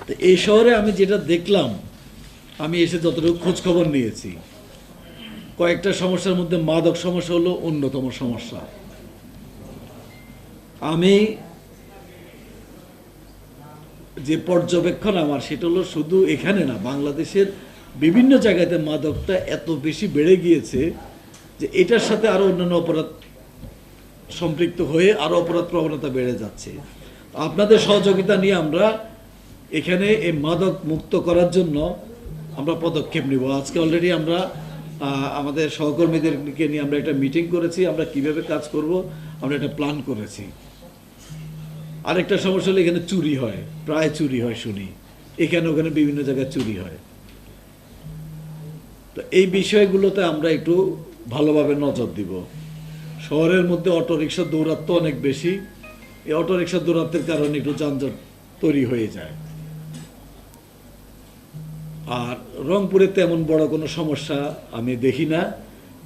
তো এই শহরে আমি যেটা দেখলাম, আমি এসে যতটুকু খোঁজ খবর নিয়েছি, কয়েকটা সমস্যার মধ্যে মাদক সমস্যা হলো অন্যতম সমস্যা। আমি যে পর্যবেক্ষণ আমার, সেটা হলো শুধু এখানে না, বাংলাদেশের বিভিন্ন জায়গাতে মাদকটা এত বেশি বেড়ে গিয়েছে যে এটার সাথে আরও অন্যান্য অপরাধ সম্পৃক্ত হয়ে আরও অপরাধ প্রবণতা বেড়ে যাচ্ছে। আপনাদের সহযোগিতা নিয়ে আমরা এখানে এই মাদক মুক্ত করার জন্য আমরা পদক্ষেপ নিব। আজকে অলরেডি আমরা আমাদের সহকর্মীদেরকে নিয়ে আমরা একটা মিটিং করেছি, আমরা কিভাবে কাজ করব আমরা একটা প্ল্যান করেছি। আরেকটা সমস্যা হলো এখানে চুরি হয়, প্রায় চুরি হয় শুনি, এখানে ওখানে বিভিন্ন জায়গায় চুরি হয়। তো এই বিষয়গুলোতে আমরা একটু ভালোভাবে নজর দিব। শহরের মধ্যে অটোরিকশা দৌরাত্ম্য অনেক বেশি, এই অটোরিকশা দৌরাত্মের কারণে একটু যানজট তৈরি হয়ে যায়। আর রংপুরে তেমন বড় কোনো সমস্যা আমি দেখি না।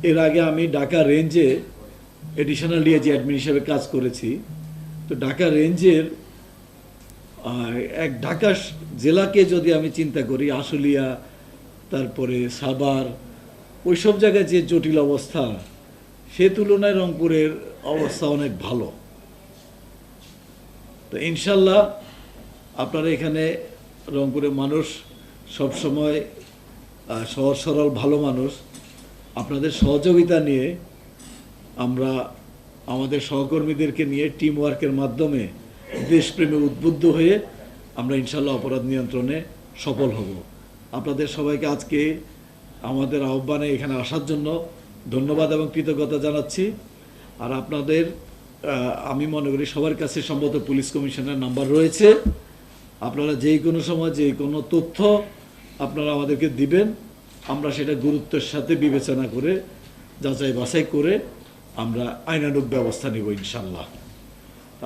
এর আগে আমি ঢাকা রেঞ্জে এডিশনাল ডিআইজি অ্যাডমিন হিসেবে কাজ করেছি। তো ঢাকা রেঞ্জের ঢাকা জেলাকে যদি আমি চিন্তা করি, আশুলিয়া, তারপরে সাভার, ওইসব জায়গায় যে জটিল অবস্থা, সে তুলনায় রংপুরের অবস্থা অনেক ভালো। তো ইনশাল্লাহ আপনারা এখানে রংপুরের মানুষ সবসময় সহজ সরল ভালো মানুষ। আপনাদের সহযোগিতা নিয়ে আমরা আমাদের সহকর্মীদেরকে নিয়ে টিম ওয়ার্কের মাধ্যমে দেশপ্রেমে উদ্বুদ্ধ হয়ে আমরা ইনশাল্লাহ অপরাধ নিয়ন্ত্রণে সফল হব। আপনাদের সবাইকে আজকে আমাদের আহ্বানে এখানে আসার জন্য ধন্যবাদ এবং কৃতজ্ঞতা জানাচ্ছি। আর আপনাদের আমি মনে করি সবার কাছে সম্ভবত পুলিশ কমিশনের নাম্বার রয়েছে। আপনারা যেই কোনো সময় যেই কোনো তথ্য আপনারা আমাদেরকে দিবেন, আমরা সেটা গুরুত্বের সাথে বিবেচনা করে যাচাই বাছাই করে আমরা আইনানুগ ব্যবস্থা নেব ইনশাল্লাহ।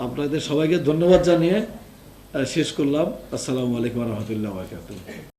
আপনাদের সবাইকে ধন্যবাদ জানিয়ে শেষ করলাম। আসসালামু আলাইকুম ওয়া রাহমাতুল্লাহি ওয়া বারাকাতুহু।